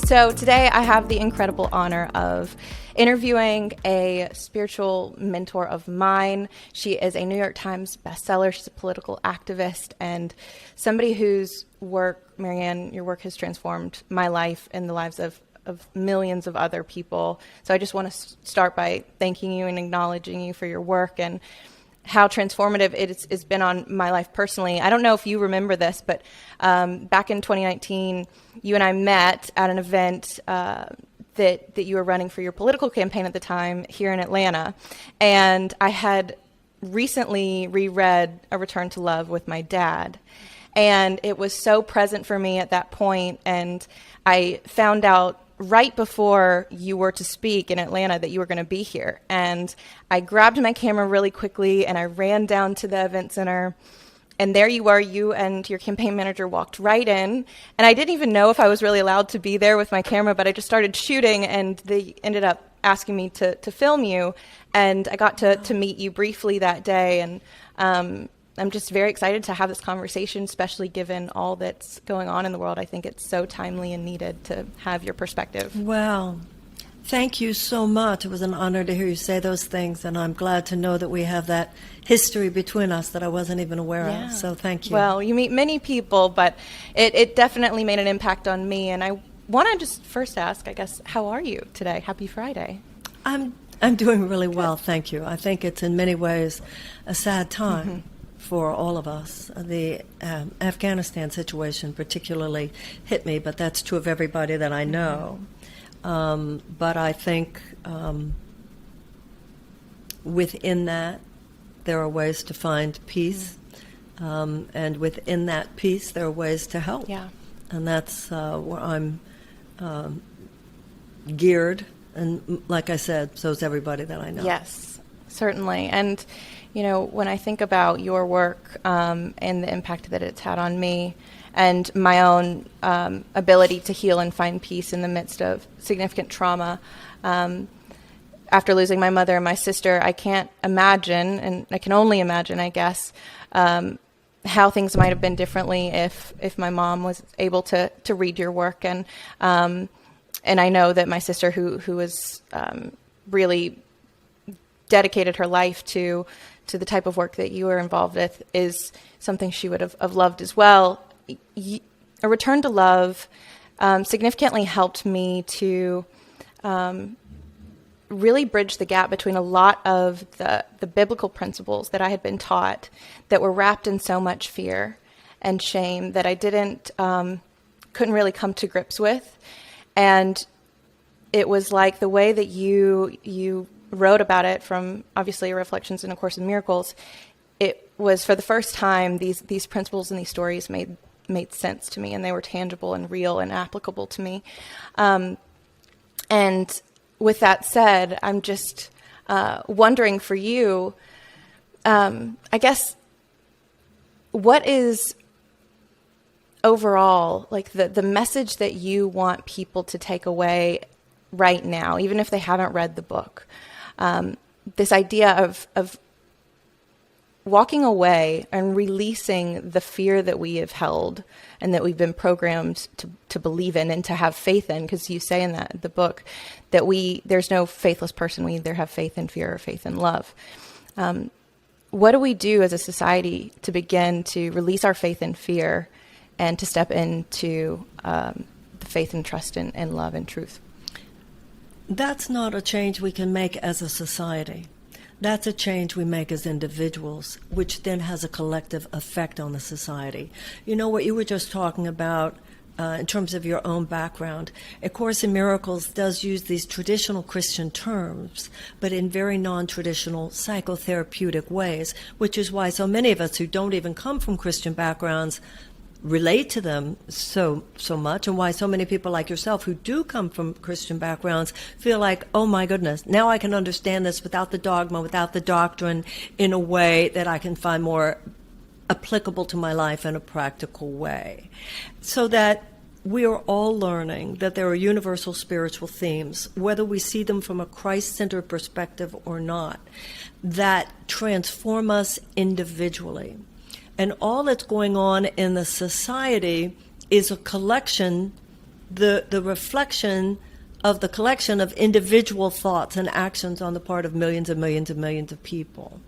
So today I have the incredible honor of interviewing a spiritual mentor of mine. She is a New York Times bestseller. She's a political activist and somebody whose work, Marianne, your work has transformed my life and the lives of millions of other people. So I just want to start by thanking you and acknowledging you for your work and how transformative it's been on my life personally. I don't know if you remember this, but back in 2019, you and I met at an event that you were running for your political campaign at the time here in Atlanta. And I had recently reread A Return to Love with my dad. And it was so present for me at that point. And I found out right before you were to speak in Atlanta that you were going to be here. And I grabbed my camera really quickly and I ran down to the event center. And there you were, you and your campaign manager walked right in. And I didn't even know if I was really allowed to be there with my camera, but I just started shooting and they ended up asking me to film you. And I got to meet you briefly that day. And I'm just very excited to have this conversation, especially given all that's going on in the world. I think it's so timely and needed to have your perspective. Well, thank you so much. It was an honor to hear you say those things, and I'm glad to know that we have that history between us that I wasn't even aware of. So thank you. Well, you meet many people, but it definitely made an impact on me. And I want to just first ask, I guess, how are you today? Happy Friday. I'm doing really well, thank you. I think it's in many ways a sad time for all of us. The Afghanistan situation particularly hit me, but that's true of everybody that I know. But I think within that, there are ways to find peace, and within that peace, there are ways to help. Yeah. And that's where I'm geared, and like I said, so is everybody that I know. Yes, certainly. And you know, when I think about your work and the impact that it's had on me and my own ability to heal and find peace in the midst of significant trauma, after losing my mother and my sister, I can't imagine, and I can only imagine, I guess, how things might have been differently if my mom was able to read your work. And I know that my sister, who was really dedicated her life to the type of work that you were involved with, is something she would have loved as well. A Return to Love significantly helped me to really bridge the gap between a lot of the biblical principles that I had been taught that were wrapped in so much fear and shame that I couldn't really come to grips with. And it was like the way that you wrote about it, from obviously your Reflections in A Course in Miracles, it was for the first time these principles and these stories made sense to me, and they were tangible and real and applicable to me. And with that said, I'm just wondering for you, I guess, what is overall like the message that you want people to take away right now, even if they haven't read the book? This idea of walking away and releasing the fear that we have held and that we've been programmed to believe in and to have faith in, because you say in the book that there's no faithless person. We either have faith in fear or faith in love. What do we do as a society to begin to release our faith in fear and to step into the faith and trust in love and truth? That's not a change we can make as a society. That's a change we make as individuals, which then has a collective effect on the society. You know what you were just talking about in terms of your own background. A Course in Miracles does use these traditional Christian terms, but in very non-traditional psychotherapeutic ways, which is why so many of us who don't even come from Christian backgrounds relate to them so much, and why so many people like yourself who do come from Christian backgrounds feel like, oh my goodness, now I can understand this without the dogma, without the doctrine, in a way that I can find more applicable to my life in a practical way. So that we are all learning that there are universal spiritual themes, whether we see them from a Christ-centered perspective or not, that transform us individually. And all that's going on in the society is a collection the reflection of the collection of individual thoughts and actions on the part of millions and millions and millions of people.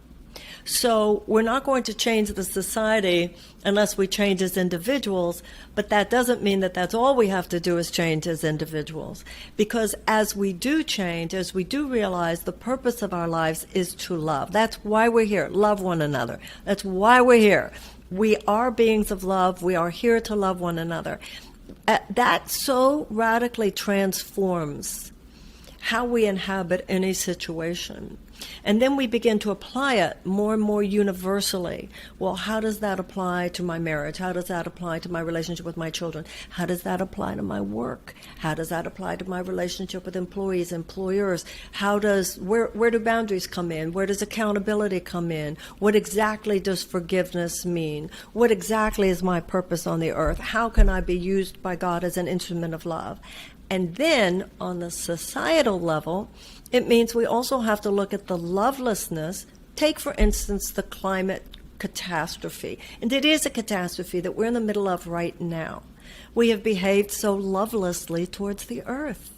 So we're not going to change the society unless we change as individuals, but that doesn't mean that that's all we have to do is change as individuals. Because as we do change, as we do realize the purpose of our lives is to love. That's why we're here. Love one another. That's why we're here. We are beings of love. We are here to love one another. That so radically transforms how we inhabit any situation. And then we begin to apply it more and more universally. Well, how does that apply to my marriage? How does that apply to my relationship with my children? How does that apply to my work? How does that apply to my relationship with employees, employers? Where do boundaries come in? Where does accountability come in? What exactly does forgiveness mean? What exactly is my purpose on the earth? How can I be used by God as an instrument of love? And then on the societal level, it means we also have to look at the lovelessness. Take, for instance, the climate catastrophe. And it is a catastrophe that we're in the middle of right now. We have behaved so lovelessly towards the earth.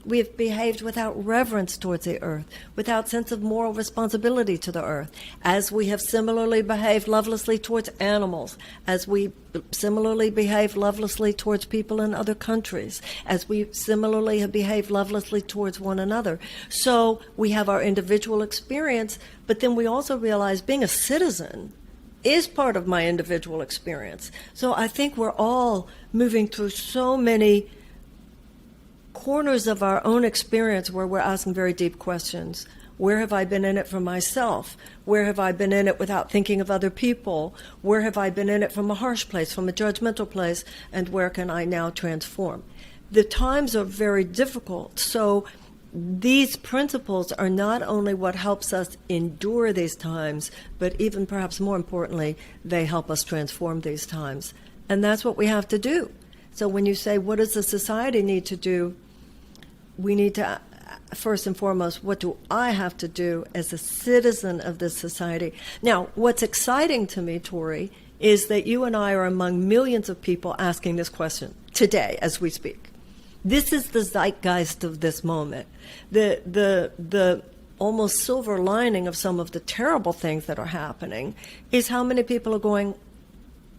We have behaved without reverence towards the earth, without sense of moral responsibility to the earth, as we have similarly behaved lovelessly towards animals, as we similarly behave lovelessly towards people in other countries, as we similarly have behaved lovelessly towards one another. So we have our individual experience, but then we also realize being a citizen is part of my individual experience. So I think we're all moving through so many corners of our own experience where we're asking very deep questions. Where have I been in it for myself? Where have I been in it without thinking of other people? Where have I been in it from a harsh place, from a judgmental place? And where can I now transform? The times are very difficult. So these principles are not only what helps us endure these times, but even perhaps more importantly, they help us transform these times. And that's what we have to do. So when you say, what does the society need to do? We need to, first and foremost, what do I have to do as a citizen of this society? Now, what's exciting to me, Tori, is that you and I are among millions of people asking this question today as we speak. This is the zeitgeist of this moment. The almost silver lining of some of the terrible things that are happening is how many people are going,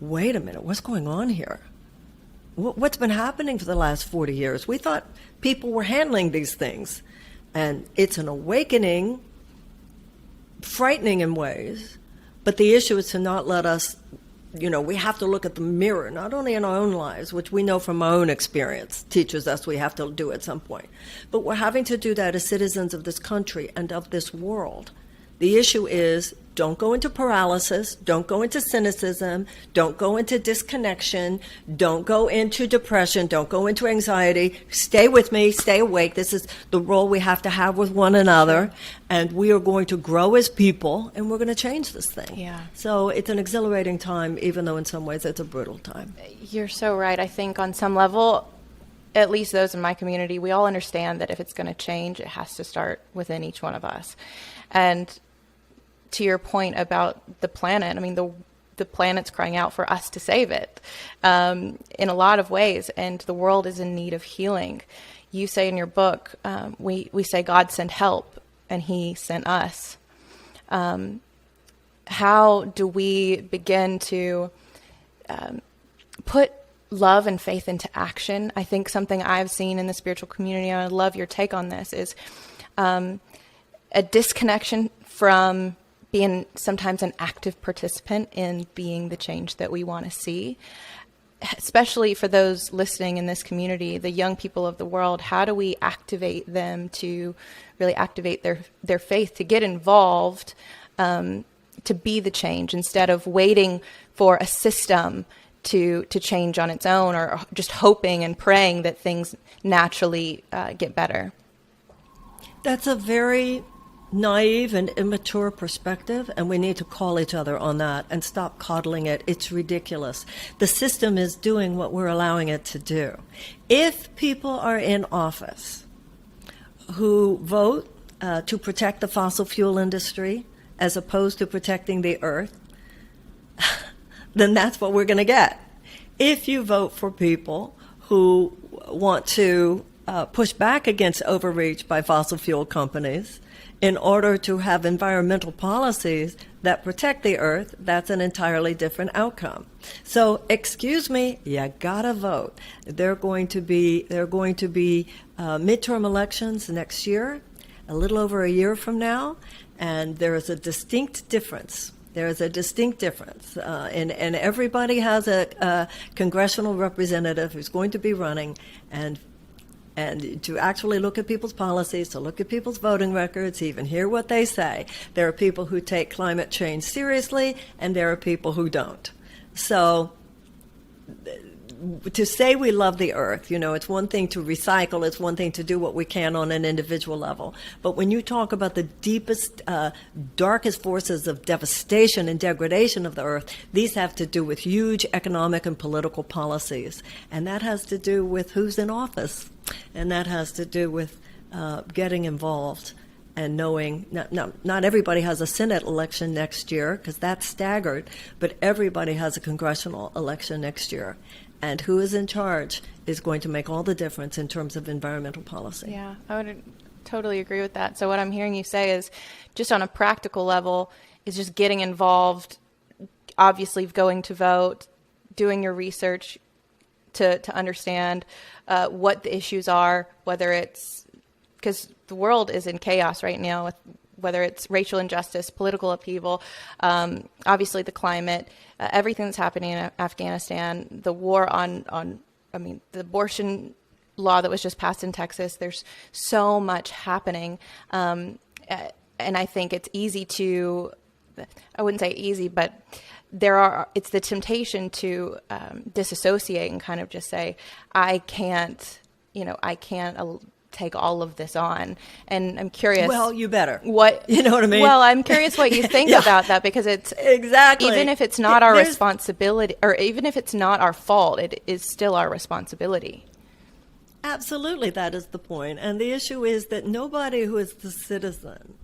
wait a minute, what's going on here? What's been happening for the last 40 years? We thought people were handling these things. And it's an awakening, frightening in ways. But the issue is to not let us, we have to look at the mirror, not only in our own lives, which we know from our own experience teaches us we have to do at some point. But we're having to do that as citizens of this country and of this world. The issue is, don't go into paralysis, don't go into cynicism, don't go into disconnection, don't go into depression, don't go into anxiety. Stay with me, stay awake. This is the role we have to have with one another, and we are going to grow as people, and we're going to change this thing. Yeah. So it's an exhilarating time, even though in some ways it's a brutal time. You're so right. I think on some level, at least those in my community, we all understand that if it's going to change, it has to start within each one of us. And to your point about the planet, I mean, the planet's crying out for us to save it in a lot of ways, and the world is in need of healing. You say in your book, we say God sent help, and he sent us. How do we begin to put love and faith into action? I think something I've seen in the spiritual community, and I love your take on this, is a disconnection from being sometimes an active participant in being the change that we want to see. Especially for those listening in this community, the young people of the world, how do we activate them to really activate their faith, to get involved, to be the change, instead of waiting for a system to change on its own, or just hoping and praying that things naturally get better? That's a very naive and immature perspective, and we need to call each other on that and stop coddling it. It's ridiculous. The system is doing what we're allowing it to do. If people are in office who vote to protect the fossil fuel industry as opposed to protecting the earth, then that's what we're going to get. If you vote for people who want to push back against overreach by fossil fuel companies in order to have environmental policies that protect the earth. That's an entirely different outcome. So, excuse me, you gotta vote. There are going to be midterm elections next year, a little over a year from now, and there is a distinct difference. And everybody has a congressional representative who's going to be running, and to actually look at people's policies, to look at people's voting records, even hear what they say. There are people who take climate change seriously, and there are people who don't. So to say we love the earth, it's one thing to recycle, it's one thing to do what we can on an individual level. But when you talk about the deepest, darkest forces of devastation and degradation of the earth, these have to do with huge economic and political policies. And that has to do with who's in office. And that has to do with getting involved and knowing not everybody has a Senate election next year, because that's staggered, but everybody has a congressional election next year. And who is in charge is going to make all the difference in terms of environmental policy. Yeah, I would totally agree with that. So what I'm hearing you say is, just on a practical level, is just getting involved, obviously going to vote, doing your research to understand what the issues are, whether it's, because the world is in chaos right now, with whether it's racial injustice, political upheaval, obviously the climate, everything that's happening in Afghanistan, the war the abortion law that was just passed in Texas. There's so much happening. And I think it's easy to, I wouldn't say easy, but it's the temptation to disassociate and kind of just say, I can't take all of this on. And I'm curious. Well, you better. What, you know what I mean? Well, I'm curious what you think about that, because it's exactly, even if it's not our responsibility, or even if it's not our fault, it is still our responsibility. Absolutely, that is the point. And the issue is that nobody who is the citizen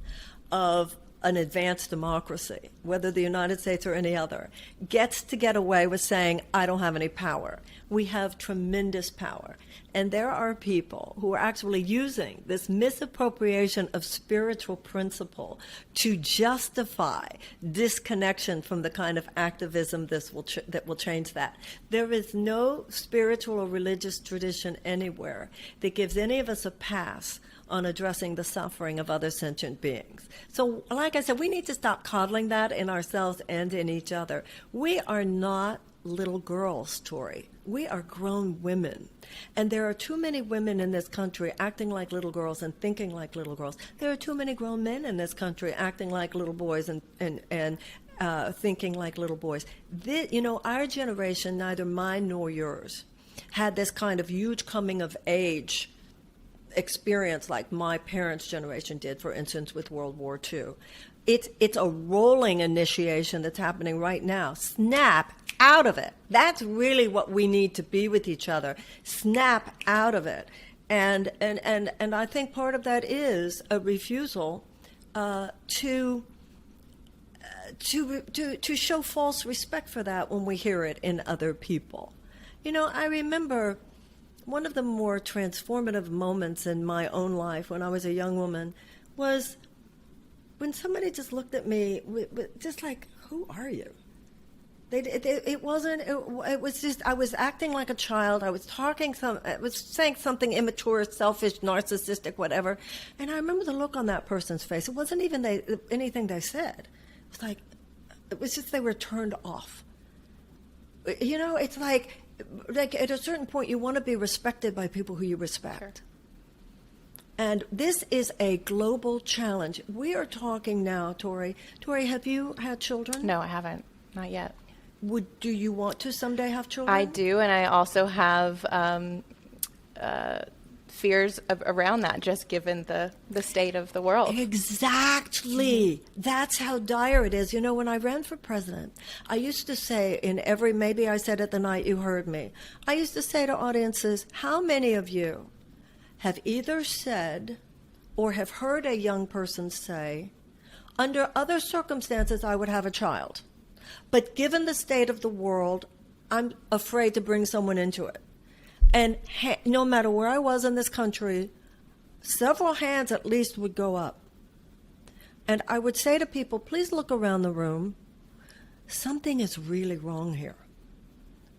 of an advanced democracy, whether the United States or any other, gets to get away with saying, I don't have any power. We have tremendous power. And there are people who are actually using this misappropriation of spiritual principle to justify disconnection from the kind of activism that will change that. There is no spiritual or religious tradition anywhere that gives any of us a pass on addressing the suffering of other sentient beings. So, like I said, we need to stop coddling that in ourselves and in each other. We are not little girls, Tori. We are grown women. And there are too many women in this country acting like little girls and thinking like little girls. There are too many grown men in this country acting like little boys and thinking like little boys. Our generation, neither mine nor yours, had this kind of huge coming of age experience like my parents' generation did, for instance, with World War II. It's a rolling initiation that's happening right now. Snap out of it. That's really what we need to be with each other. Snap out of it. And I think part of that is a refusal to show false respect for that when we hear it in other people. I remember one of the more transformative moments in my own life when I was a young woman was when somebody just looked at me with just like, who are you? It was just, I was acting like a child. I was saying something immature, selfish, narcissistic, whatever. And I remember the look on that person's face. It wasn't even anything they said. It was just they were turned off. It's like at a certain point, you want to be respected by people who you respect. Sure. And this is a global challenge. We are talking now, Tori. Tori, have you had children? No, I haven't. Not yet. Do you want to someday have children? I do, and I also have fears around that, just given the state of the world. Exactly. That's how dire it is. When I ran for president, I used to say maybe I said it the night you heard me, I used to say to audiences, how many of you have either said or have heard a young person say, under other circumstances I would have a child, but given the state of the world, I'm afraid to bring someone into it. And no matter where I was in this country, several hands at least would go up. And I would say to people, please look around the room. Something is really wrong here.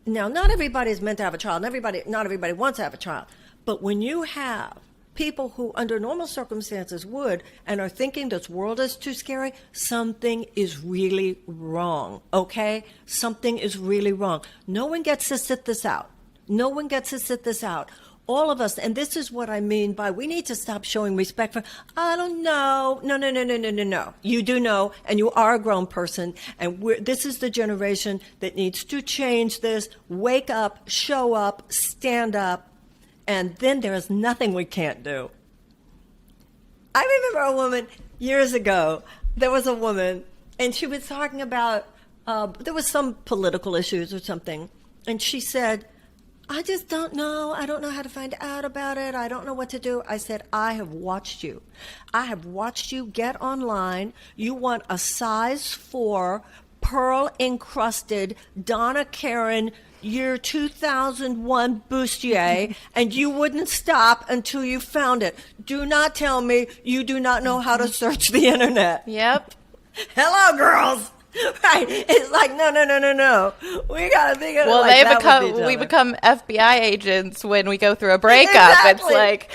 Now, not everybody is meant to have a child. Not everybody wants to have a child. But when you have people who under normal circumstances would and are thinking this world is too scary, something is really wrong, okay? Something is really wrong. No one gets to sit this out. No one gets to sit this out. All of us, and this is what I mean by we need to stop showing respect for, I don't know. No. You do know, and you are a grown person, and this is the generation that needs to change this. Wake up, show up, stand up, and then there is nothing we can't do. I remember a woman years ago, there was a woman, and she was talking about, there was some political issues or something, and she said, I just don't know. I don't know how to find out about it. I don't know what to do. I said, I have watched you. I have watched you get online. You want a size 4, pearl-encrusted Donna Karan year 2001 bustier, and you wouldn't stop until you found it. Do not tell me you do not know how to search the internet. Yep. Hello, girls. Right. It's like, no. We got to think of well, it like we become FBI agents when we go through a breakup. Exactly. It's like,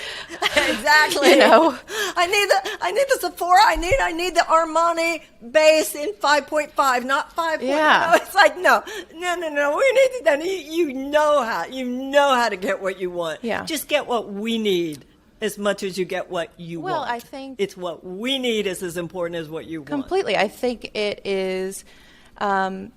exactly. You know, I need the Sephora. I need the Armani base in 5.5, not 5. Yeah. No, it's like, no. We need to, you know how to get what you want. Yeah. Just get what we need. As much as you get what you want. Well, I think it's what we need is as important as what you want. Completely. I think it is it's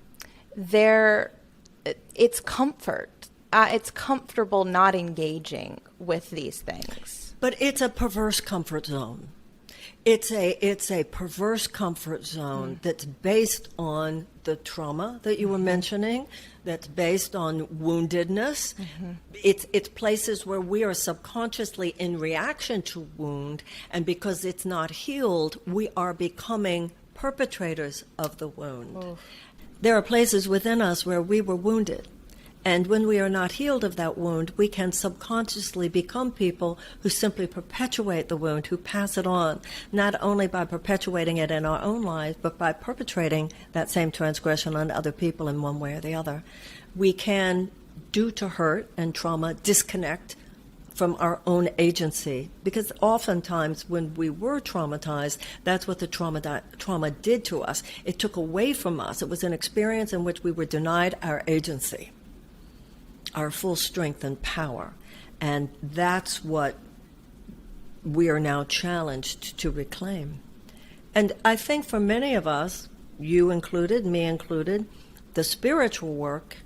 comfort. It's comfortable not engaging with these things. But it's a perverse comfort zone. It's a perverse comfort zone that's based on the trauma that you were mentioning, that's based on woundedness. Mm-hmm. It's places where we are subconsciously in reaction to wound, and because it's not healed, we are becoming perpetrators of the wound. Oh. There are places within us where we were wounded. And when we are not healed of that wound, we can subconsciously become people who simply perpetuate the wound, who pass it on, not only by perpetuating it in our own lives, but by perpetrating that same transgression on other people in one way or the other. We can, due to hurt and trauma, disconnect from our own agency, because oftentimes when we were traumatized, that's what the trauma did to us. It took away from us. It was an experience in which we were denied our agency, our full strength and power. And that's what we are now challenged to reclaim. And I think for many of us, you included, me included, the spiritual work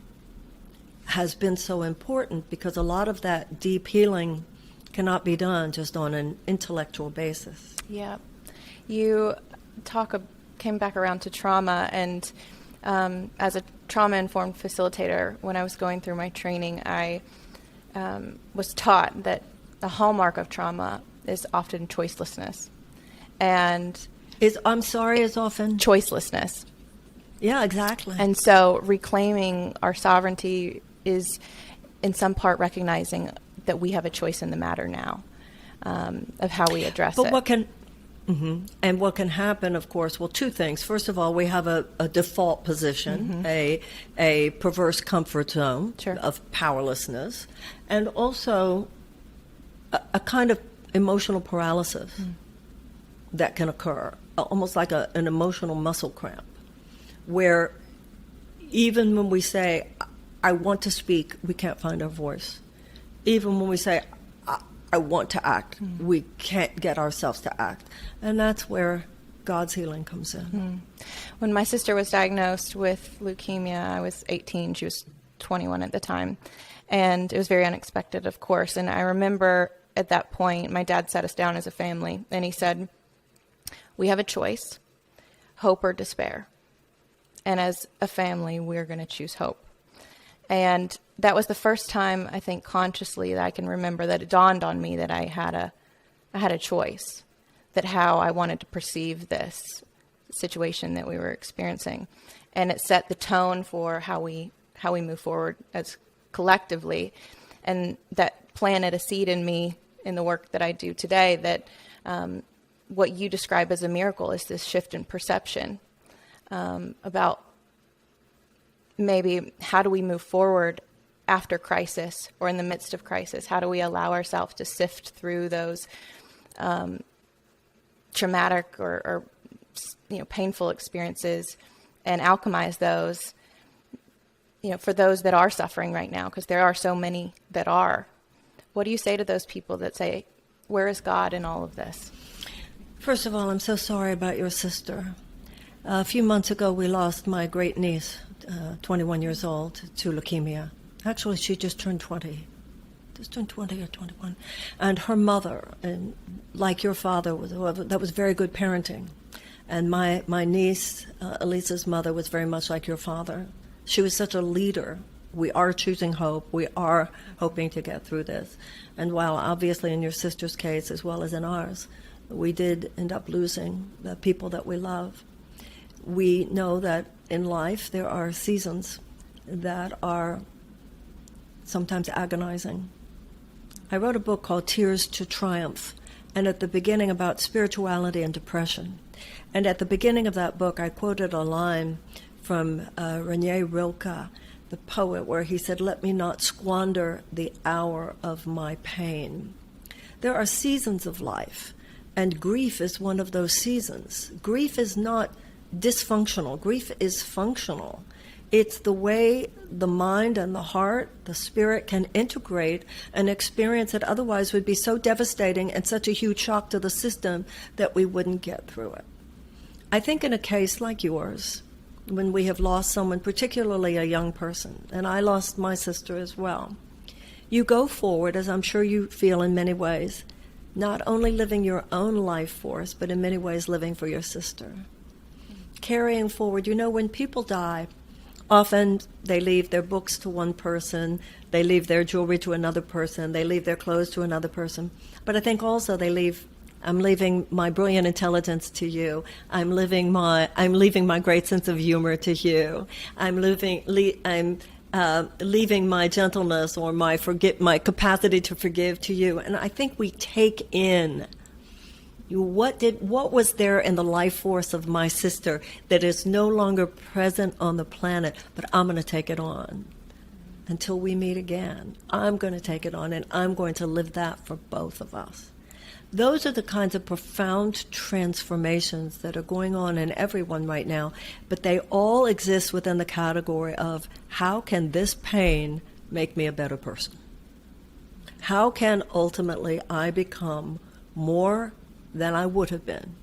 has been so important because a lot of that deep healing cannot be done just on an intellectual basis. Yeah. You came back around to trauma, and as a trauma-informed facilitator, when I was going through my training, I was taught that the hallmark of trauma is often choicelessness. And is often? Choicelessness. Yeah, exactly. And so reclaiming our sovereignty is in some part recognizing that we have a choice in the matter now, of how we address it. And what can happen, of course, well, two things. First of all, we have a default position, a perverse comfort zone of powerlessness, and also a kind of emotional paralysis that can occur, almost like an emotional muscle cramp, where even when we say, I want to speak, we can't find our voice. Even when we say, I want to act, we can't get ourselves to act. And that's where God's healing comes in. When my sister was diagnosed with leukemia, I was 18, she was 21 at the time. And it was very unexpected, of course. And I remember at that point, my dad sat us down as a family, and he said, we have a choice, hope or despair. And as a family, we're going to choose hope. And that was the first time, I think, consciously that I can remember that it dawned on me that I had a choice, that how I wanted to perceive this situation that we were experiencing. And it set the tone for how we move forward as collectively. and that planted a seed in me in the work that I do today, that what you describe as a miracle is this shift in perception about maybe how do we move forward after crisis or in the midst of crisis? How do we allow ourselves to sift through those traumatic or painful experiences and alchemize those, for those that are suffering right now, because there are so many that are. What do you say to those people that say, where is God in all of this? First of all, I'm so sorry about your sister. A few months ago, we lost my great niece, 21 years old, to leukemia. Actually, she just turned 20. Just turned 20 or 21. And her mother, and like your father, that was very good parenting. And my niece, Elisa's mother, was very much like your father. She was such a leader. We are choosing hope. We are hoping to get through this. And while obviously in your sister's case, as well as in ours, we did end up losing the people that we love, we know that in life there are seasons that are sometimes agonizing. I wrote a book called Tears to Triumph, and at the beginning about spirituality and depression. And at the beginning of that book, I quoted a line from René Rilke, the poet, where he said, "Let me not squander the hour of my pain." There are seasons of life, and grief is one of those seasons. Grief is not dysfunctional. Grief is functional. It's the way the mind and the heart, the spirit, can integrate an experience that otherwise would be so devastating and such a huge shock to the system that we wouldn't get through it. I think in a case like yours, when we have lost someone, particularly a young person, and I lost my sister as well, you go forward, as I'm sure you feel in many ways, not only living your own life force, but in many ways living for your sister. Carrying forward, when people die, often they leave their books to one person, they leave their jewelry to another person, they leave their clothes to another person. But I think also I'm leaving my brilliant intelligence to you. I'm leaving my great sense of humor to you. I'm leaving my gentleness or my capacity to forgive to you. And I think we take in what was there in the life force of my sister that is no longer present on the planet, but I'm going to take it on until we meet again. I'm going to take it on, and I'm going to live that for both of us. Those are the kinds of profound transformations that are going on in everyone right now, but they all exist within the category of how can this pain make me a better person? How can ultimately I become more than I would have been?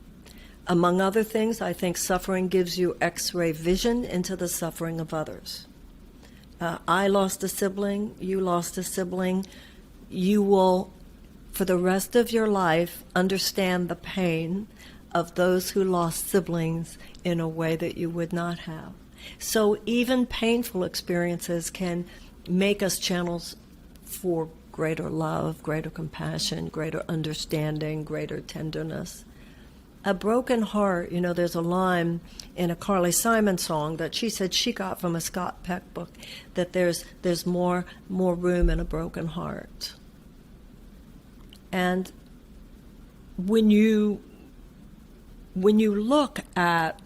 Among other things, I think suffering gives you X-ray vision into the suffering of others. I lost a sibling, you lost a sibling. You will, for the rest of your life, understand the pain of those who lost siblings in a way that you would not have. So even painful experiences can make us channels for greater love, greater compassion, greater understanding, greater tenderness. A broken heart, there's a line in a Carly Simon song that she said she got from a Scott Peck book, that there's more room in a broken heart. And when you look at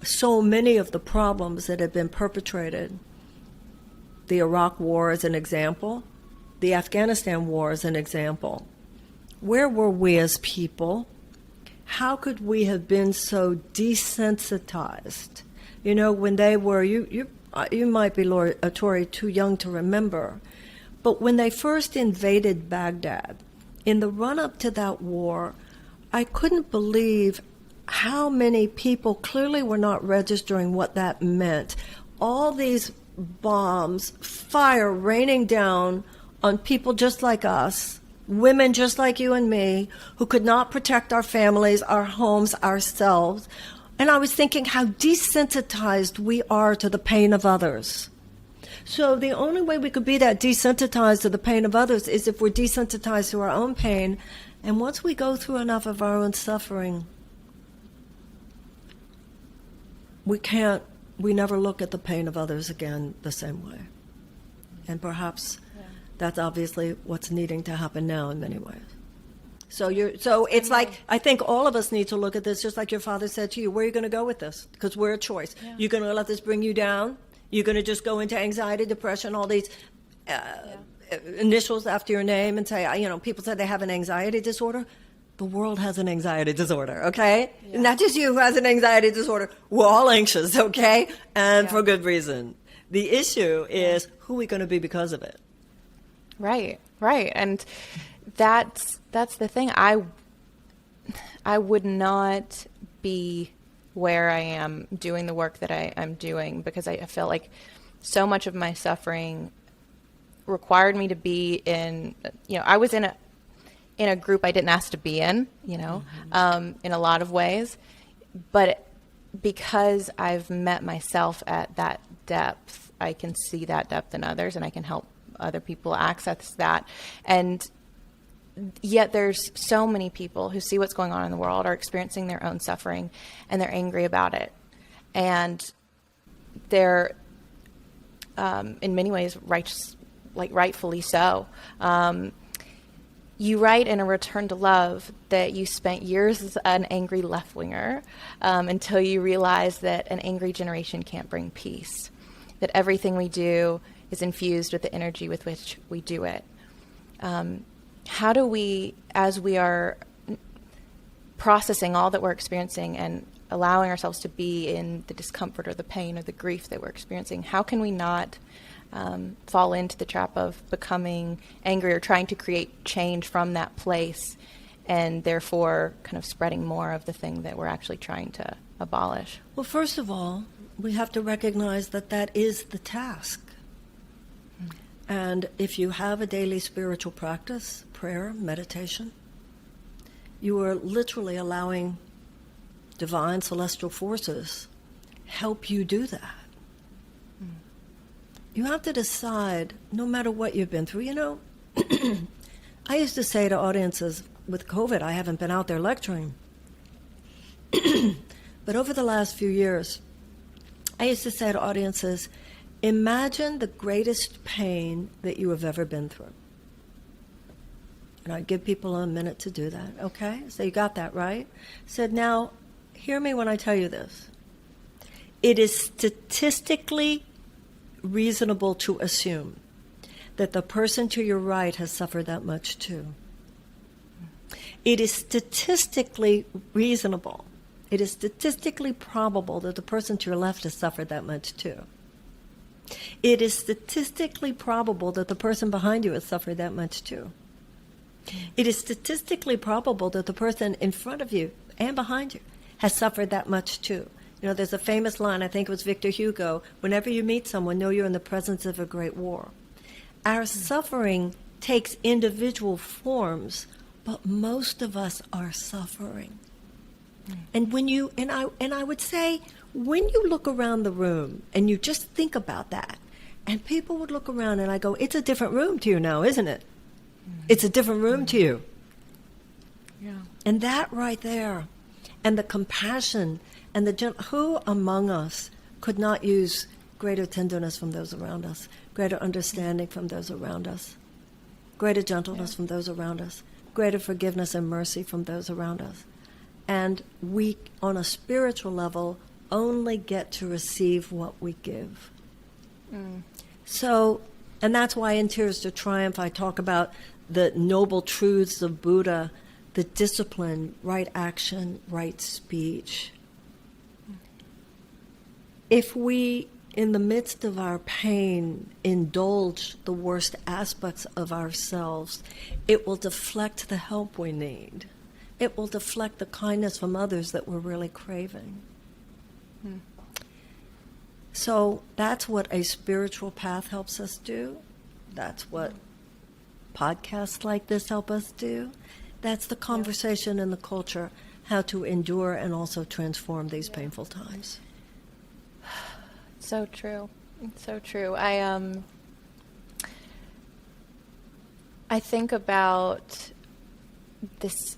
so many of the problems that have been perpetrated, the Iraq War as an example, the Afghanistan War as an example, where were we as people? How could we have been so desensitized? When they were, you might be, Tori, too young to remember, but when they first invaded Baghdad, in the run-up to that war, I couldn't believe how many people clearly were not registering what that meant. All these bombs, fire raining down on people just like us, women just like you and me, who could not protect our families, our homes, ourselves. And I was thinking how desensitized we are to the pain of others. So the only way we could be that desensitized to the pain of others is if we're desensitized to our own pain. And once we go through enough of our own suffering, we never look at the pain of others again the same way. And perhaps that's obviously what's needing to happen now in many ways. So it's like, I think all of us need to look at this just like your father said to you. Where are you going to go with this? Because we're a choice. Yeah. You're going to let this bring you down? You're going to just go into anxiety, depression, all these initials after your name and say, people say they have an anxiety disorder. The world has an anxiety disorder, okay? Yeah. Not just you who has an anxiety disorder. We're all anxious, okay? And for good reason. The issue is who are we going to be because of it? Right. And that's the thing. I would not be where I am doing the work that I'm doing because I felt like so much of my suffering required me to be in, I was in a group I didn't ask to be in, in a lot of ways. But because I've met myself at that depth, I can see that depth in others and I can help other people access that. And yet there's so many people who see what's going on in the world, are experiencing their own suffering, and they're angry about it. And they're, in many ways, rightfully so. You write in A Return to Love that you spent years as an angry left-winger until you realize that an angry generation can't bring peace, that everything we do is infused with the energy with which we do it. How do we, as we are processing all that we're experiencing and allowing ourselves to be in the discomfort or the pain or the grief that we're experiencing, how can we not fall into the trap of becoming angry or trying to create change from that place and therefore kind of spreading more of the thing that we're actually trying to abolish? Well, first of all, we have to recognize that is the task. And if you have a daily spiritual practice, prayer, meditation, you are literally allowing divine celestial forces help you do that. You have to decide, no matter what you've been through, I used to say to audiences, with COVID, I haven't been out there lecturing, but over the last few years, I used to say to audiences, imagine the greatest pain that you have ever been through. And I'd give people a minute to do that, okay? So you got that, right? Said, now, hear me when I tell you this. It is statistically reasonable to assume that the person to your right has suffered that much too. It is statistically reasonable. It is statistically probable that the person to your left has suffered that much too. It is statistically probable that the person behind you has suffered that much too. It is statistically probable that the person in front of you and behind you has suffered that much too. There's a famous line, I think it was Victor Hugo, whenever you meet someone, know you're in the presence of a great war. Our suffering takes individual forms, but most of us are suffering. And I would say, when you look around the room and you just think about that, and people would look around and I go, it's a different room to you now, isn't it? It's a different room to you. Yeah. And that right there, and the compassion, and who among us could not use greater tenderness from those around us, greater understanding from those around us, greater gentleness from those around us, greater forgiveness and mercy from those around us. And we, on a spiritual level, only get to receive what we give. So, and that's why in Tears to Triumph I talk about the noble truths of Buddha, the discipline, right action, right speech. If we, in the midst of our pain, indulge the worst aspects of ourselves, it will deflect the help we need. It will deflect the kindness from others that we're really craving. So that's what a spiritual path helps us do. That's what podcasts like this help us do. That's the conversation in the culture, how to endure and also transform these painful times. So true. It's so true. I think about this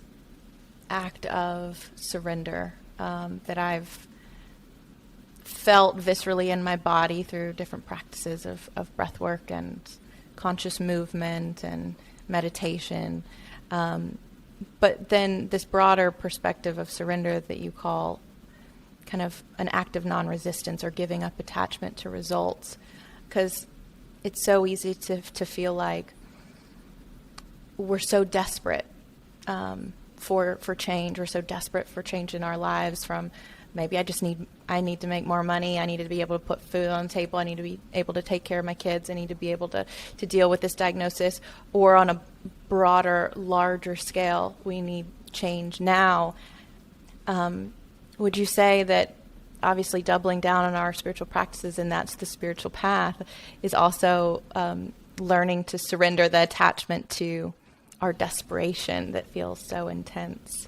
act of surrender that I've felt viscerally in my body through different practices of breath work and conscious movement and meditation. But then this broader perspective of surrender that you call kind of an act of non-resistance or giving up attachment to results, because it's so easy to feel like we're so desperate for change. We're so desperate for change in our lives, from maybe I need to make more money. I need to be able to put food on the table. I need to be able to take care of my kids. I need to be able to deal with this diagnosis. Or on a broader, larger scale, we need change now. Would you say that obviously doubling down on our spiritual practices, and that's the spiritual path, is also learning to surrender the attachment to our desperation that feels so intense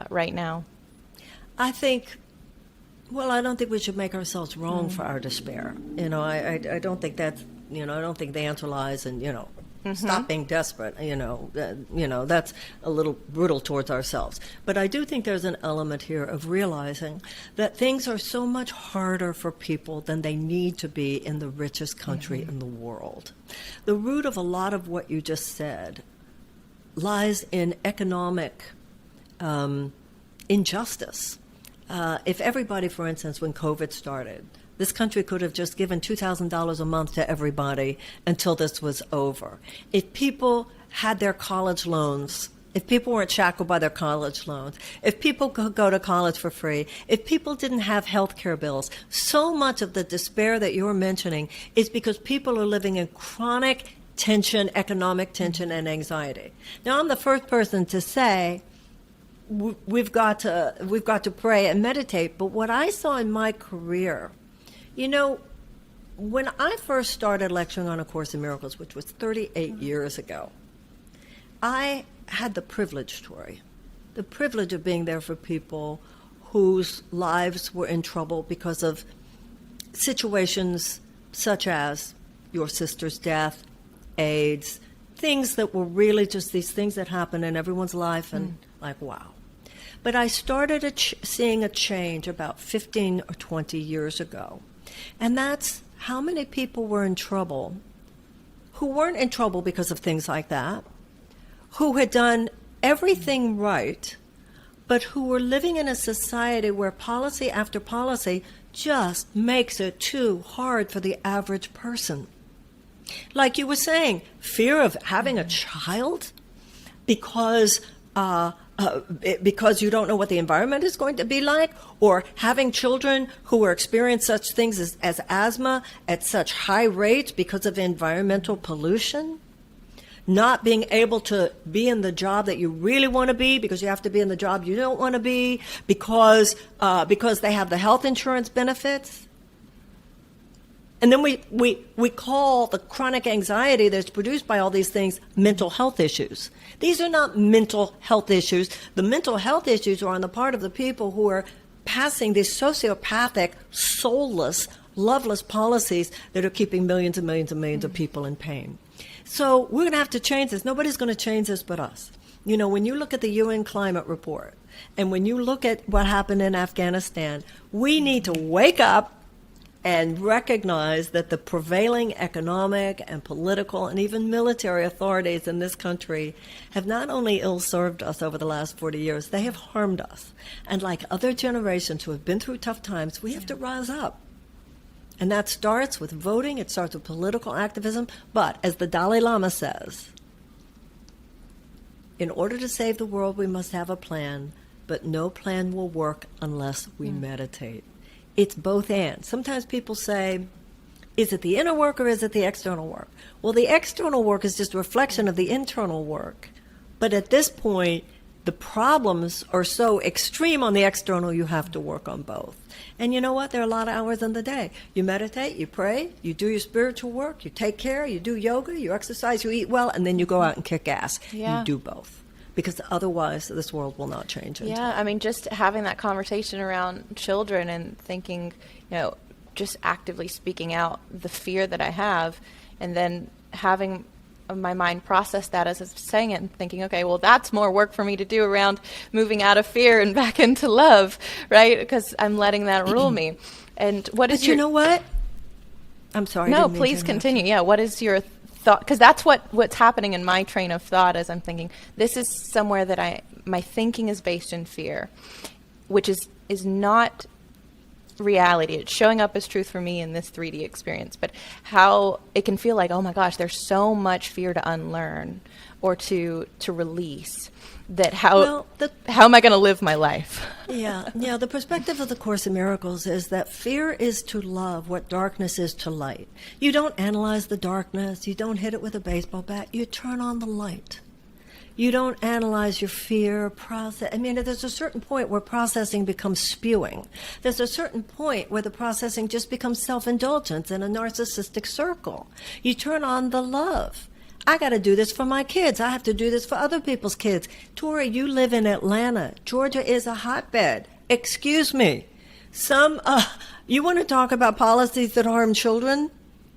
right now? I don't think we should make ourselves wrong for our despair. I don't think that's, I don't think the answer lies in, stop being desperate. That's a little brutal towards ourselves. But I do think there's an element here of realizing that things are so much harder for people than they need to be in the richest country in the world. The root of a lot of what you just said lies in economic injustice. If everybody, for instance, when COVID started, this country could have just given $2,000 a month to everybody until this was over. If people had their college loans, if people weren't shackled by their college loans, if people could go to college for free, if people didn't have health care bills, so much of the despair that you're mentioning is because people are living in chronic tension, economic tension, and anxiety. Now, I'm the first person to say we've got to pray and meditate. But what I saw in my career, when I first started lecturing on A Course in Miracles, which was 38 years ago, I had the privilege, Tori, the privilege of being there for people whose lives were in trouble because of situations such as your sister's death, AIDS, things that were really just these things that happen in everyone's life, and wow. But I started seeing a change about 15 or 20 years ago. And that's how many people were in trouble who weren't in trouble because of things like that, who had done everything right, but who were living in a society where policy after policy just makes it too hard for the average person. Like you were saying, fear of having a child because you don't know what the environment is going to be like, or having children who are experiencing such things as asthma at such high rates because of environmental pollution, not being able to be in the job that you really want to be because you have to be in the job you don't want to be because they have the health insurance benefits. And then we call the chronic anxiety that's produced by all these things mental health issues. These are not mental health issues. The mental health issues are on the part of the people who are passing these sociopathic, soulless, loveless policies that are keeping millions and millions and millions of people in pain. So we're going to have to change this. Nobody's going to change this but us. When you look at the UN climate report and when you look at what happened in Afghanistan, we need to wake up and recognize that the prevailing economic and political and even military authorities in this country have not only ill-served us over the last 40 years, they have harmed us. And like other generations who have been through tough times, we have to rise up. And that starts with voting, it starts with political activism, but as the Dalai Lama says, in order to save the world, we must have a plan, but no plan will work unless we meditate. It's both and. Sometimes people say, is it the inner work or is it the external work? Well, the external work is just a reflection of the internal work. But at this point, the problems are so extreme on the external, you have to work on both. And you know what? There are a lot of hours in the day. You meditate, you pray, you do your spiritual work, you take care, you do yoga, you exercise, you eat well, and then you go out and kick ass. Yeah. You do both. Because otherwise, this world will not change. Just having that conversation around children and thinking, just actively speaking out the fear that I have, and then having my mind processed that as I was saying it and thinking, okay, well, that's more work for me to do around moving out of fear and back into love, right? Because I'm letting that rule me. And what is But you know what? I'm sorry. No, please continue. Yeah, what is your thought? Because that's what's happening in my train of thought as I'm thinking, this is somewhere that my thinking is based in fear, which is not reality. It's showing up as truth for me in this 3D experience, but how it can feel like, oh my gosh, there's so much fear to unlearn or to release, that how am I going to live my life? Yeah. The perspective of the Course in Miracles is that fear is to love what darkness is to light. You don't analyze the darkness. You don't hit it with a baseball bat. You turn on the light. You don't analyze your fear, process. I mean, there's a certain point where processing becomes spewing. There's a certain point where the processing just becomes self-indulgence in a narcissistic circle. You turn on the love. I got to do this for my kids. I have to do this for other people's kids. Tori, you live in Atlanta. Georgia is a hotbed. Excuse me. You want to talk about policies that harm children?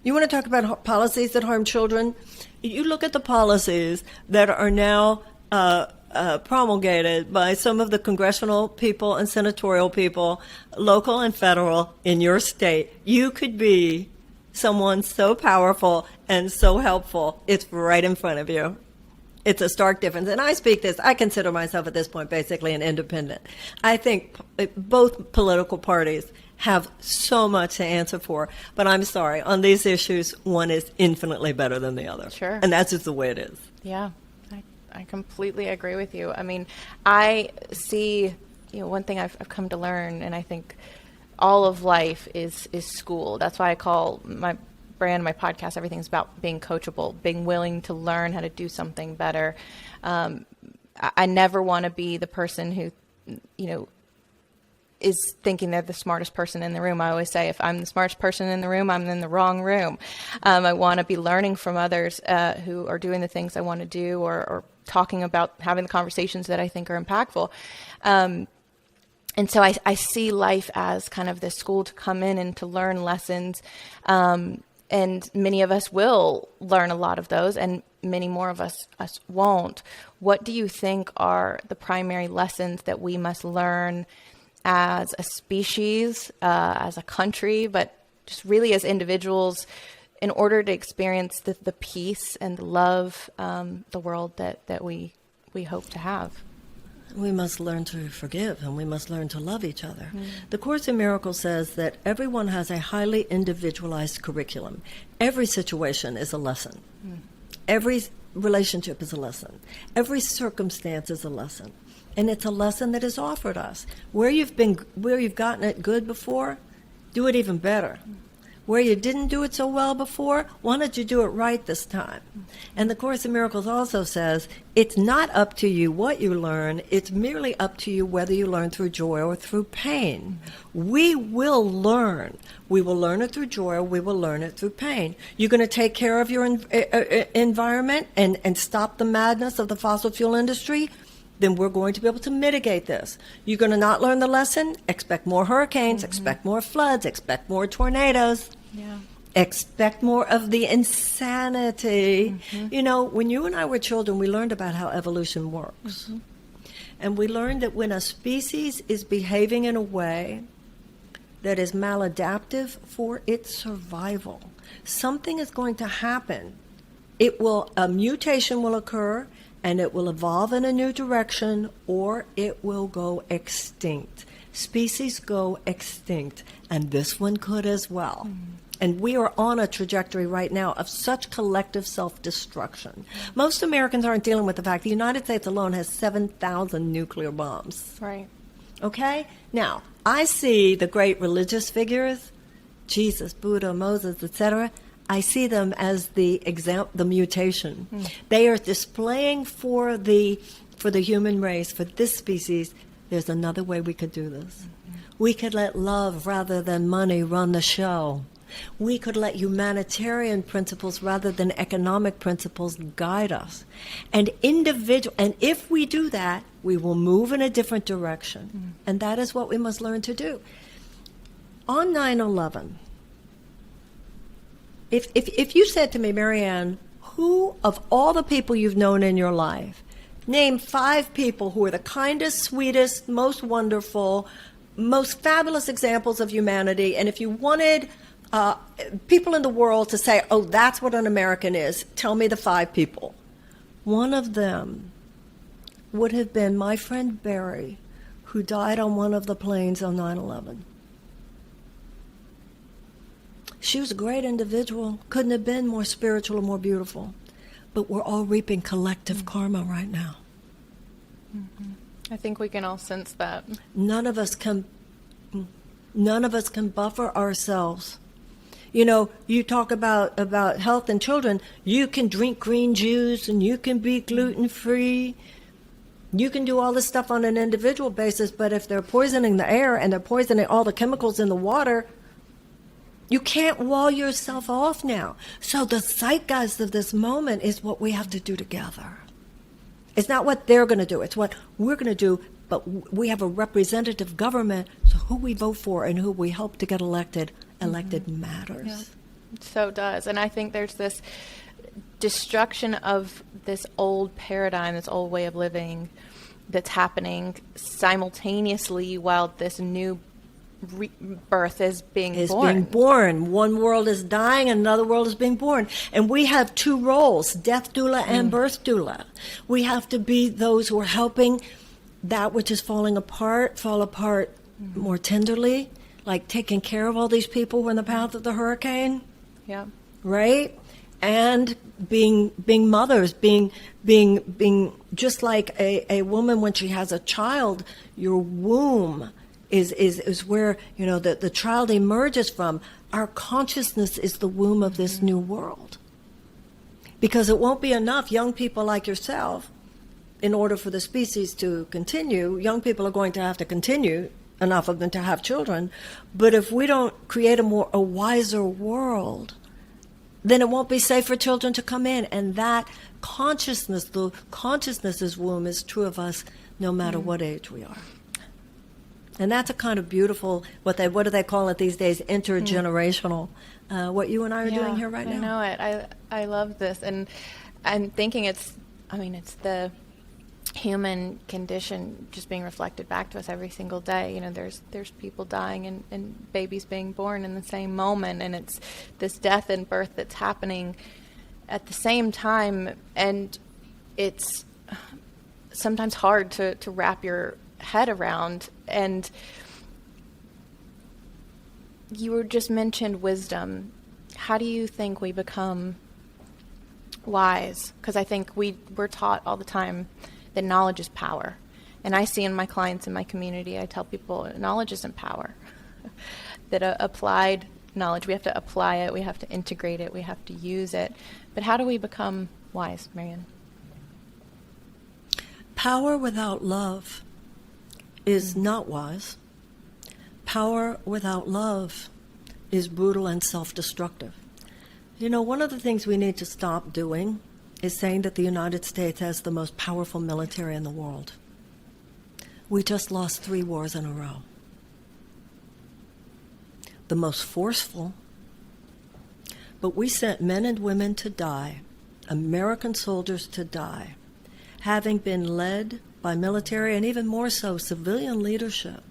You want to talk about policies that harm children? You look at the policies that are now promulgated by some of the congressional people and senatorial people, local and federal, in your state. You could be someone so powerful and so helpful. It's right in front of you. It's a stark difference. And I consider myself at this point basically an independent. I think both political parties have so much to answer for. But I'm sorry, on these issues, one is infinitely better than the other. Sure. And that's just the way it is. Yeah, I completely agree with you. I mean, I see, one thing I've come to learn, and I think all of life is school. That's why I call my brand, my podcast, everything's about being coachable, being willing to learn how to do something better. I never want to be the person who, is thinking they're the smartest person in the room. I always say, if I'm the smartest person in the room, I'm in the wrong room. I want to be learning from others who are doing the things I want to do, or talking about having the conversations that I think are impactful. And so I see life as kind of this school to come in and to learn lessons. And many of us will learn a lot of those, and many more of us won't. What do you think are the primary lessons that we must learn as a species, as a country, but just really as individuals, in order to experience the peace and the love, the world that we hope to have? We must learn to forgive, and we must learn to love each other. The Course in Miracles says that everyone has a highly individualized curriculum. Every situation is a lesson. Every relationship is a lesson. Every circumstance is a lesson. And it's a lesson that is offered us. Where you've gotten it good before, do it even better. Where you didn't do it so well before, why don't you do it right this time? And the Course in Miracles also says it's not up to you what you learn, it's merely up to you whether you learn through joy or through pain. We will learn. We will learn it through joy, or we will learn it through pain. You're going to take care of your environment and stop the madness of the fossil fuel industry? Then we're going to be able to mitigate this. You're going to not learn the lesson? Expect more hurricanes, expect more floods, expect more tornadoes. Yeah. Expect more of the insanity. When you and I were children, we learned about how evolution works. And we learned that when a species is behaving in a way that is maladaptive for its survival, something is going to happen. A mutation will occur, and it will evolve in a new direction, or it will go extinct. Species go extinct, and this one could as well. And we are on a trajectory right now of such collective self-destruction. Most Americans aren't dealing with the fact the United States alone has 7,000 nuclear bombs. Right. Okay? Now, I see the great religious figures, Jesus, Buddha, Moses, etc., I see them as the mutation. They are displaying for the human race, for this species, there's another way we could do this. We could let love rather than money run the show. We could let humanitarian principles rather than economic principles guide us. And if we do that, we will move in a different direction. And that is what we must learn to do. On 9/11, If you said to me, Marianne, Who, of all the people you've known in your life, name 5 people who are the kindest, sweetest, most wonderful, most fabulous examples of humanity. And if you wanted people in the world to say, oh, that's what an American is, tell me the 5 people. One of them would have been my friend Barry, who died on one of the planes on 9/11. She was a great individual, couldn't have been more spiritual or more beautiful. But we're all reaping collective karma right now. Mm-hmm. I think we can all sense that. None of us can buffer ourselves. You know, you talk about health and children. You can drink green juice and you can be gluten-free. You can do all this stuff on an individual basis, but if they're poisoning the air and they're poisoning all the chemicals in the water, you can't wall yourself off now. So the zeitgeist of this moment is what we have to do together. It's not what they're going to do. It's what we're going to do, but we have a representative government, so who we vote for and who we help to get elected matters. Yeah, it so does. And I think there's this destruction of this old paradigm, this old way of living that's happening simultaneously while this new birth is being born. One world is dying, another world is being born. And we have 2 roles, death doula and birth doula. We have to be those who are helping that which is falling apart, fall apart more tenderly, like taking care of all these people who are in the path of the hurricane. Yeah. Right? And being mothers, being just like a woman when she has a child, your womb is where, you know, the child emerges from. Our consciousness is the womb of this new world. Because it won't be enough young people like yourself, in order for the species to continue. Young people are going to have to continue, enough of them to have children. But if we don't create a wiser world, then it won't be safe for children to come in. And that consciousness, the consciousness's womb, is true of us no matter what age we are. And that's a kind of beautiful, what do they call it these days, intergenerational, what you and I are doing here right now. I know it. I love this. And I'm thinking it's the human condition just being reflected back to us every single day. You know, there's people dying and babies being born in the same moment, and it's this death and birth that's happening at the same time, and it's sometimes hard to wrap your head around. And you were just mentioned wisdom. How do you think we become wise? Because I think we're taught all the time that knowledge is power. And I see in my clients in my community, I tell people knowledge isn't power. That applied knowledge, we have to apply it, we have to integrate it, we have to use it. But how do we become wise, Marianne? Power without love is not wise. Power without love is brutal and self-destructive. You know, one of the things we need to stop doing is saying that the United States has the most powerful military in the world. We just lost 3 wars in a row. The most forceful. But we sent men and women to die, American soldiers to die, having been led by military and even more so civilian leadership,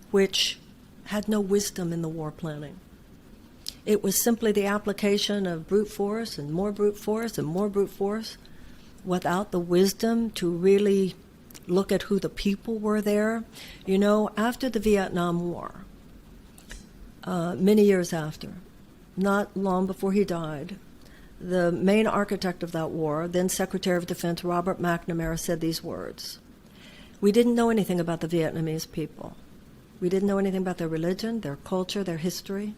which had no wisdom in the war planning. It was simply the application of brute force and more brute force and more brute force without the wisdom to really look at who the people were there. You know, after the Vietnam War, many years after, not long before he died, the main architect of that war, then Secretary of Defense Robert McNamara, said these words: "We didn't know anything about the Vietnamese people. We didn't know anything about their religion, their culture, their history."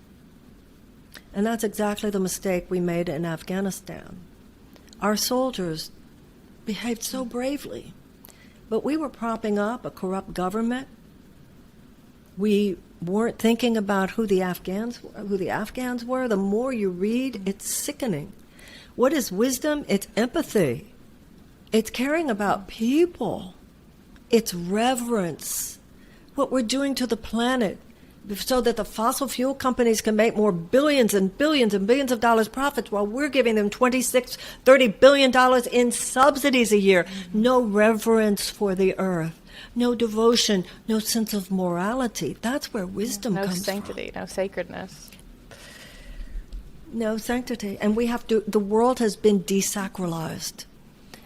And that's exactly the mistake we made in Afghanistan. Our soldiers behaved so bravely, but we were propping up a corrupt government. We weren't thinking about who the Afghans were. The more you read, it's sickening. What is wisdom? It's empathy. It's caring about people. It's reverence. What we're doing to the planet. so that the fossil fuel companies can make more billions and billions and billions of dollars profits while we're giving them $30 billion in subsidies a year. No reverence for the earth, no devotion, no sense of morality. That's where wisdom comes from. No sanctity, no sacredness. No sanctity. And we have to, the world has been desacralized,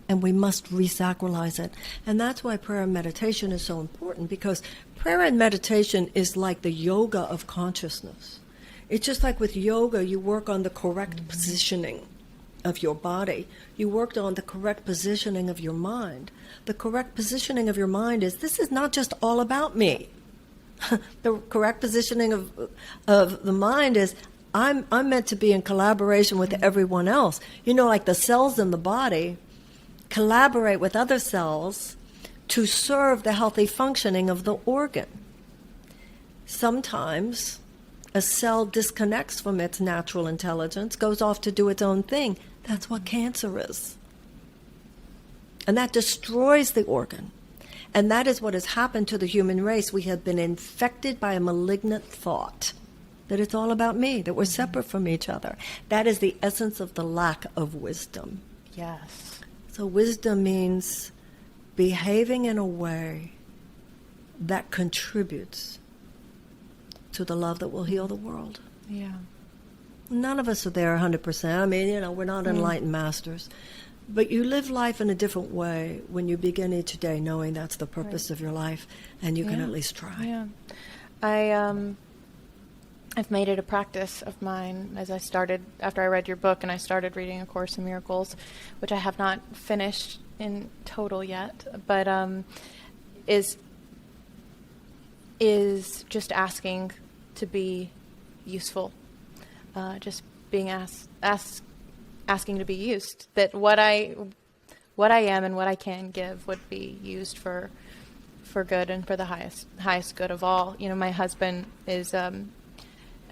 and we must resacralize it. And that's why prayer and meditation is so important, because prayer and meditation is like the yoga of consciousness. It's just like with yoga, you work on the correct positioning of your body. You worked on the correct positioning of your mind. The correct positioning of your mind is, this is not just all about me. The correct positioning of the mind is, I'm meant to be in collaboration with everyone else. You know, like the cells in the body collaborate with other cells to serve the healthy functioning of the organ. Sometimes a cell disconnects from its natural intelligence, goes off to do its own thing. That's what cancer is. And that destroys the organ. And that is what has happened to the human race. We have been infected by a malignant thought that it's all about me, that we're separate from each other. That is the essence of the lack of wisdom. Yes. So wisdom means behaving in a way that contributes to the love that will heal the world. Yeah. None of us are there 100%. I mean, you know, we're not enlightened masters. But you live life in a different way when you begin each day knowing that's the purpose of your life, and you can at least try. Yeah. I've made it a practice of mine after I read your book and I started reading A Course in Miracles, which I have not finished in total yet, but is just asking to be useful, just being asking to be used, that what I am and what I can give would be used for good and for the highest good of all. You know, my husband is an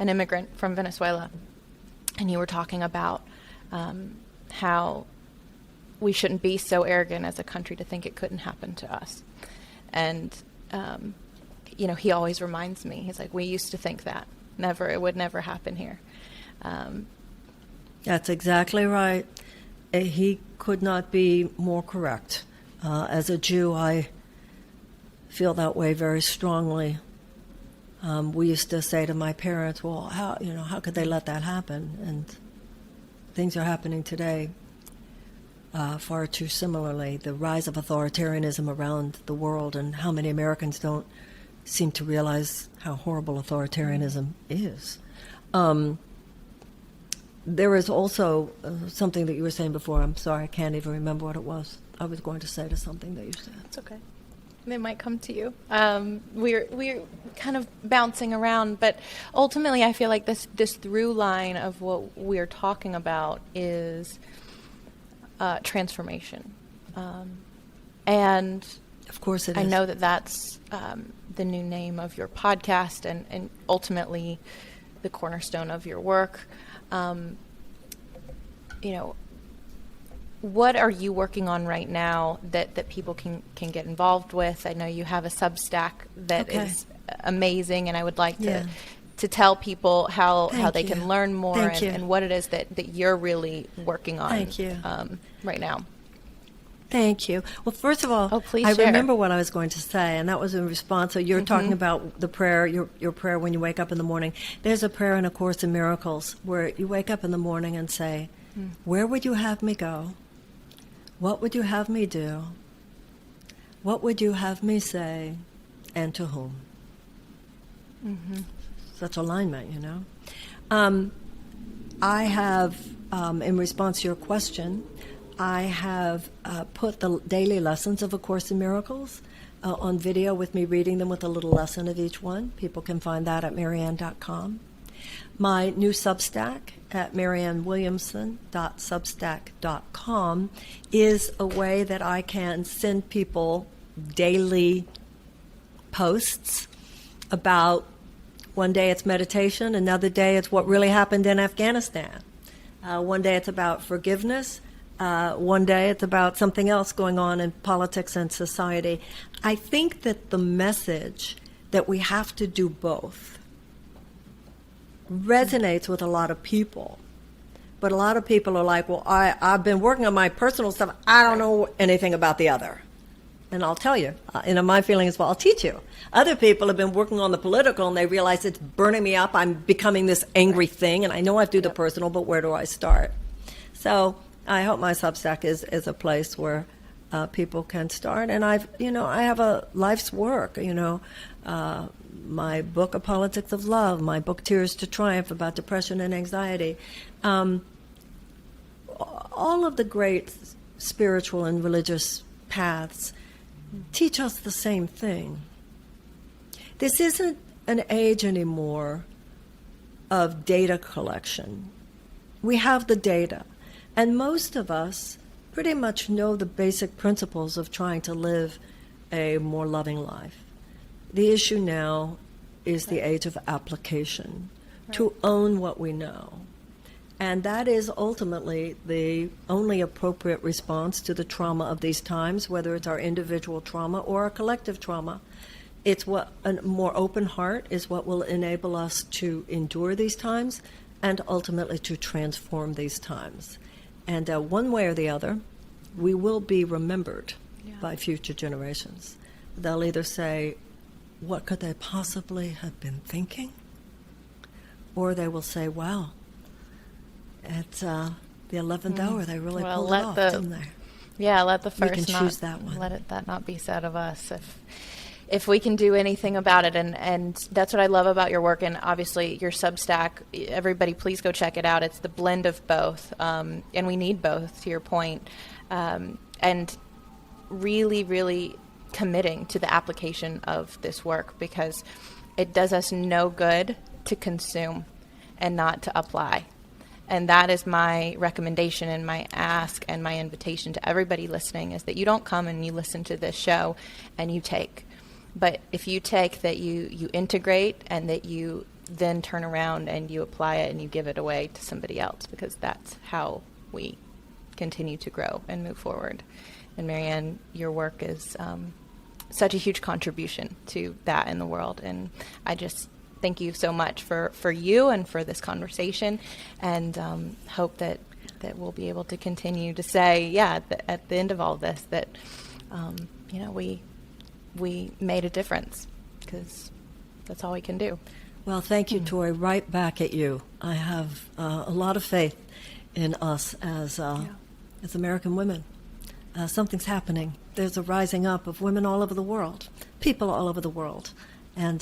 immigrant from Venezuela, and you were talking about how we shouldn't be so arrogant as a country to think it couldn't happen to us. And you know, he always reminds me, he's like, we used to think that it would never happen here. That's exactly right. He could not be more correct. As a Jew, I feel that way very strongly. We used to say to my parents, well, how could they let that happen? And things are happening today far too similarly. The rise of authoritarianism around the world, and how many Americans don't seem to realize how horrible authoritarianism is. There is also something that you were saying before. I'm sorry, I can't even remember what it was. I was going to say to something that you said. It's okay. They might come to you. We're kind of bouncing around, but ultimately I feel like this through line of what we're talking about is transformation. And of course it is. I know that that's the new name of your podcast and ultimately the cornerstone of your work. You know, what are you working on right now that people can get involved with? I know you have a Substack that is amazing, and I would like to tell people how they can learn more and what it is that you're really working on right now. Thank you. Well, first of all, please I share. remember what I was going to say, and that was in response. So you're talking about the prayer, your prayer when you wake up in the morning. There's a prayer in A Course in Miracles where you wake up in the morning and say, where would you have me go? What would you have me do? What would you have me say? And to whom? Such alignment, you know. I have, in response to your question, I have put the daily lessons of A Course in Miracles on video with me reading them with a little lesson of each one. People can find that at Marianne.com. My new Substack at mariannewilliamson.substack.com is a way that I can send people daily posts about, one day it's meditation, another day it's what really happened in Afghanistan. One day it's about forgiveness. One day it's about something else going on in politics and society. I think that the message that we have to do both resonates with a lot of people. But a lot of people are like, well, I've been working on my personal stuff. I don't know anything about the other. And I'll tell you, my feeling is, well, I'll teach you. Other people have been working on the political, and they realize it's burning me up. I'm becoming this angry thing, and I know I have to do the personal, but where do I start? So I hope my Substack is a place where people can start. And I have a life's work, my book, A Politics of Love, my book, Tears to Triumph, about depression and anxiety. All of the great spiritual and religious paths teach us the same thing. This isn't an age anymore of data collection. We have the data, and most of us pretty much know the basic principles of trying to live a more loving life. The issue now is the age of application, to own what we know. And that is ultimately the only appropriate response to the trauma of these times, whether it's our individual trauma or our collective trauma. It's what a more open heart is what will enable us to endure these times and ultimately to transform these times. And one way or the other, we will be remembered by future generations. They'll either say, what could they possibly have been thinking? Or they will say, wow, at the 11th hour, they really pulled it off, didn't they? Yeah, let the first we can choose that one. Let that not be said of us if we can do anything about it. And that's what I love about your work, and obviously your Substack. Everybody, please go check it out. It's the blend of both, and we need both, to your point. And really, really committing to the application of this work, because it does us no good to consume and not to apply. And that is my recommendation and my ask and my invitation to everybody listening, is that you don't come and you listen to this show and you take. But if you take, that you integrate, and that you then turn around and you apply it and you give it away to somebody else, because that's how we continue to grow and move forward. And Marianne, your work is such a huge contribution to that in the world. And I just thank you so much for you and for this conversation, and hope that we'll be able to continue to say, at the end of all this, that we made a difference, because that's all we can do. Well, thank you, Tori. Right back at you. I have a lot of faith in us as American women. Something's happening. There's a rising up of women all over the world, people all over the world, and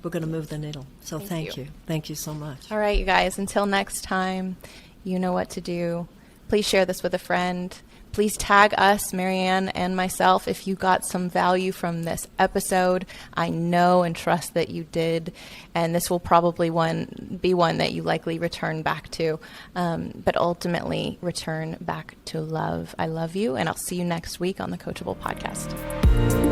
we're going to move the needle. So thank you. Thank you so much. All right, you guys, until next time, you know what to do. Please share this with a friend. Please tag us, Marianne and myself, if you got some value from this episode. I know and trust that you did, and this will probably be one that you likely return back to, but ultimately return back to love. I love you, and I'll see you next week on the Coachable Podcast.